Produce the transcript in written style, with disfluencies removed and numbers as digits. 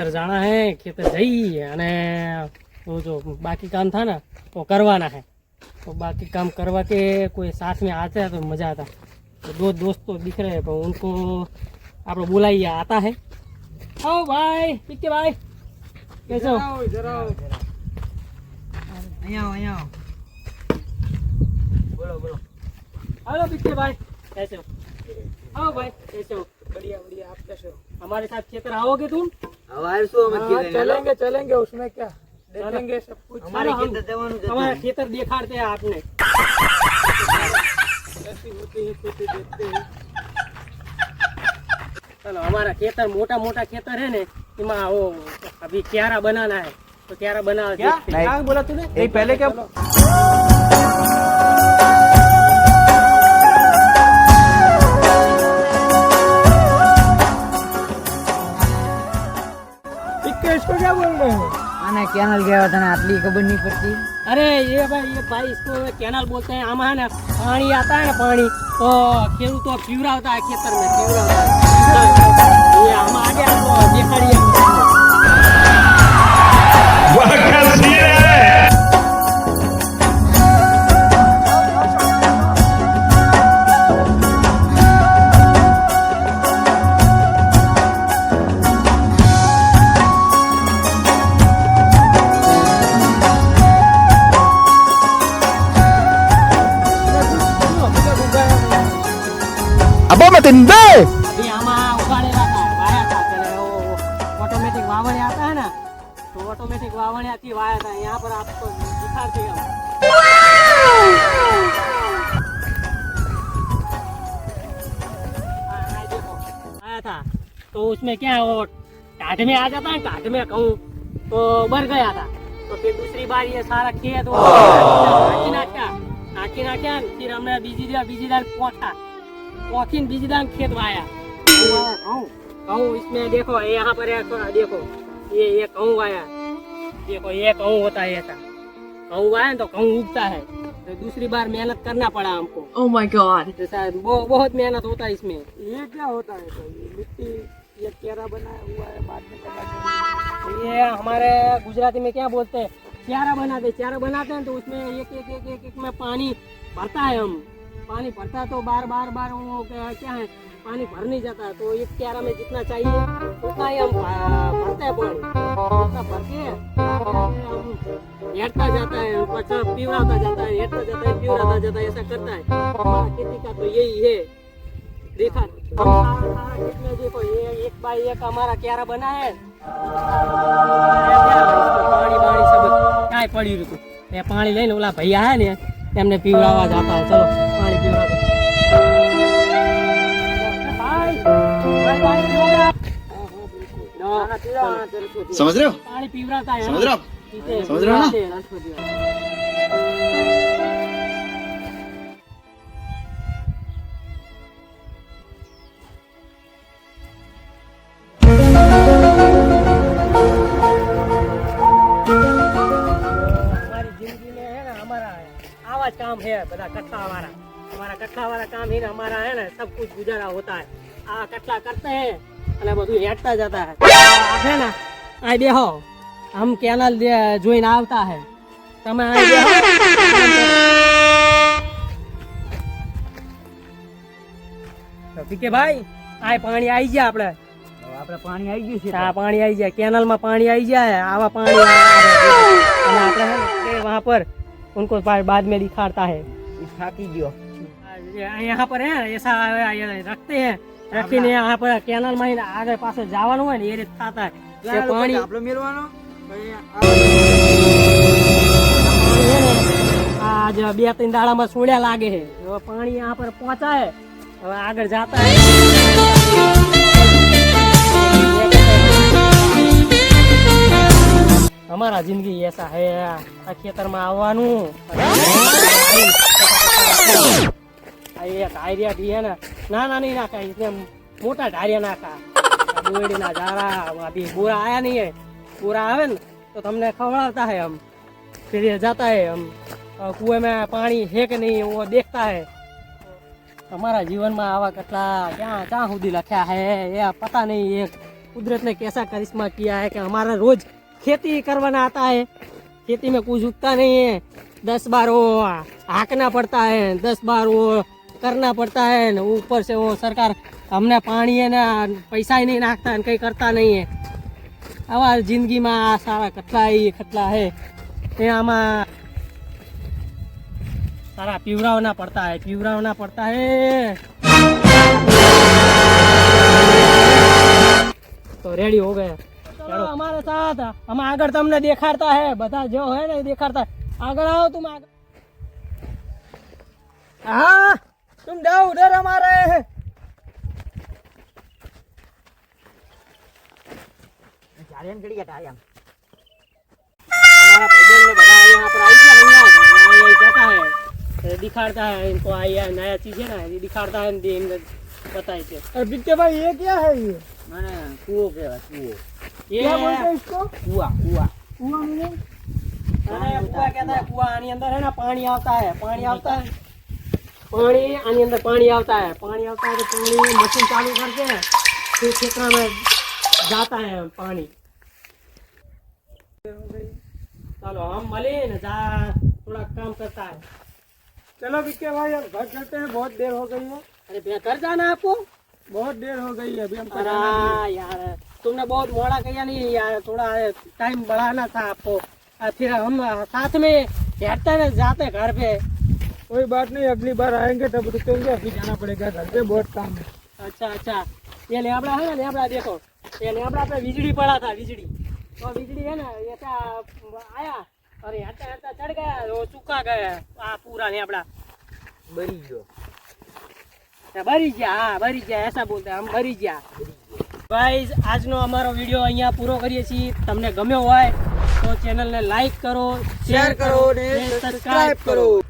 खेतर जाना है, खेतर जाइए અને वो जो बाकी काम था ना वो करवाना है। तो बाकी काम करवा के कोई साथ में आता है तो मज़ा आता। तो दो दोस्त तो दिख रहे हैं पर उनको आप लोग बुलाइए, आता है। आओ भाई, पिक्के भाई कैसे हो? बोलो बोलो। हेलो पिक्के भाई कैसे हो? आओ भाई कैसे हो? बढ़िया बढ़िया, आप कैसे हो? हमारे साथ खेतर आओगे तुम? हाँ, चलेंगे चलेंगे, उसमें क्या, देखेंगे सब कुछ। हमारे हमारा खेतर दिखाते हैं आपने। कैसी होती है खेती देखते हैं। चलो हमारा खेतर मोटा मोटा खेतर है ने, इमा वो अभी क्यारा बनाना है तो क्यारा बना क्या बोला तूने? नहीं पहले क्या इसको क्या बोल रहे हैं? आना कैनल गया था ना, आटली खबर नहीं पड़ती। अरे ये भाई इसको कैनाल बोलते हैं। आमा है ना पानी आता है ना, पानी तो खेलू तो प्यूरा होता है खेतर में, प्यूरा होता है। ये हम आगे आपको दिखाड़िए। Aba matindi! अभी आमा उगाड़ेला था, वाया था पहले वो ऑटोमेटिक वावणे आता है ना, तो ऑटोमेटिक वावणे आती वाया था। यहाँ पर आपको दिखाते हैं हम। देखो आया था तो उसमें क्या है, वो टाट में आ जाता है, टाट में कहूँ तो बढ़ गया था। तो फिर दूसरी बार ये सारा खेत वो नाखी नाख्या फिर हमने बीजी दाल पौखीन बीजी दाल खेत वाया कहूँ। इसमें देखो यहाँ पर देखो ये कहूँ वाया, देखो ये कहूँ होता है ऐसा कहूँ वाया तो कहूँ उगता है। तो दूसरी बार मेहनत करना पड़ा हमको। Oh my God! बहुत मेहनत होता है इसमें। ये क्या होता है? तो ये मिट्टी, ये क्यारा बनाया हुआ है, बाद में पता ये हमारे गुजराती में क्या बोलते हैं, क्यारा बनाते हैं। तो उसमें एक में पानी भरता है। हम पानी भरता है तो बार वो क्या है, पानी भर नहीं जाता। तो एक क्यारा में जितना चाहिए उतना ही हम भरते हैं पानी। उतना भर के हम हेटता जाता है, पचा पिवराता जाता है, हेटता जाता है, पिवराता जाता है, ऐसा करता है। हमारा खेती का तो यही है। देखा कितने देखो ये एक बाई एक हमारा क्यारा बना है। पानी सब क्या पड़ी रुको, ये पानी लઈને ઓલા ભૈયા है ने એમને પીવરાવા जाता है। चलो पानी पीवरा दो भाई भाई समझ रहे हो? पानी पीवराता है, समझ रहे हो? समझ रहे हो ना? आवाज काम है बड़ा कट्टा वाला। हमारा कट्टा वाला काम ही ना, हमारा है ना सब कुछ गुजारा होता है। कट्टा करते हैं અને બધું હેડતા जाता है। आप है ना आ બેહો, हम कैनल જોઈને આવતા है। તમે આ બેહો તો પીકે ભાઈ આ પાણી આવી ગયા આપણે पानी आई गई છે। આ પાણી આવી જાય, કેનાલ માં પાણી આવી જાય, આવા પાણી આવે અને આપણે है ना वहां पर उनको बाद में दिखाता है। થાકી ગયો। यहाँ पर है ऐसा रखते हैं, रखीने यहाँ पर कैनल में आगे पास जाવાનું હોય ને એ રીત થતા है। ये पानी આપણે મેળવાનો आज 2-3 દાડા में सोड़िया लागे है। पानी यहाँ पर पहुंचा है, आगे जाता है। हमारा जिंदगी ऐसा है, खेतर में આવવાનું एक आयरिया भी है ना, नाना नहीं नाखा, इसने मोटा ढारिया नाखा। डोड़ी ना झारा अभी पूरा आया नहीं है, पूरा आवे ना तो तुमने खवड़ाता है। हम फिर ये जाता है, हम कुएं में पानी है कि नहीं वो देखता है। हमारा जीवन में आवा कटला क्या सुधी लख्या है ये पता नहीं। एक कुदरत ने कैसा करिश्मा किया है कि हमारा रोज खेती करवाना आता है। खेती में कुछ उगता नहीं है, 10 बार वो हाँकना पड़ता है, 10 बार वो करना पड़ता है न ऊपर से वो सरकार हमने पानी है ना पैसा ही नहीं नाखता है, कहीं करता नहीं है। हमारी जिंदगी में आ सारा खटला है ये आमा सारा पीवरावना पड़ता है। तो रेडी हो गए, चलो हमारे साथ, हम आगे तुमने देखाड़ता है, बता जो है ना देखाड़ता है, आगे आओ तुम आगे। हाँ तुम जाओ उधर हमारे झाड़ियाँ चढ़ी ગયા ટાળિયા हमारा भाईबंद ने बता यहाँ पर आई गया ये जाता है, दिखाता है इनको, आई नया चीज है ना, ये दिखाता है, बताए थे। अरे बिट्टे भाई ये क्या है ये મને કૂવો કહેવાય કૂવો ये क्या बोलते हैं इसको કૂવા કૂવા कुआं में अरे कुआ कहता है, कुआ आनी अंदर है ना पानी आता है, पानी आनी अंदर पानी आता है तो पानी मशीन चालू करके फिर खेतरा में जाता है पानी। चलो हम मले न जा थोड़ा काम करता है। चलो बिट्टे भाई अब घर चलते हैं, बहुत देर हो गई है, अरे भैया घर जाना है आपको? बहुत देर हो गई है अभी हम अरे यार तुमने बहुत मोड़ा किया नहीं यार, थोड़ा टाइम बढ़ाना था आपको। फिर हम साथ में बैठते हैं जाते घर पे। कोई बात नहीं, अगली बार आएंगे तब रुकेंगे, अभी जाना पड़ेगा घर पे, बहुत काम है। अच्छा ये लेबड़ा है ना, लेबड़ा देखो, ये लेबड़ा पे बिजली पड़ा था, बिजली तो बिजली है ना ये क्या आया और हटता चढ़ गया, वो सूखा गया पूरा लेबड़ा બરી ગયો भरी गया। हाँ भरी गया ऐसा बोलते हैं हम, भरी गया। गाइस આજનો અમારો વિડિયો અહીંયા પૂરો કરીએ છીએ। તમને ગમ્યો હોય તો ચેનલને લાઈક કરો, શેર કરો અને સબસ્ક્રાઇબ કરો।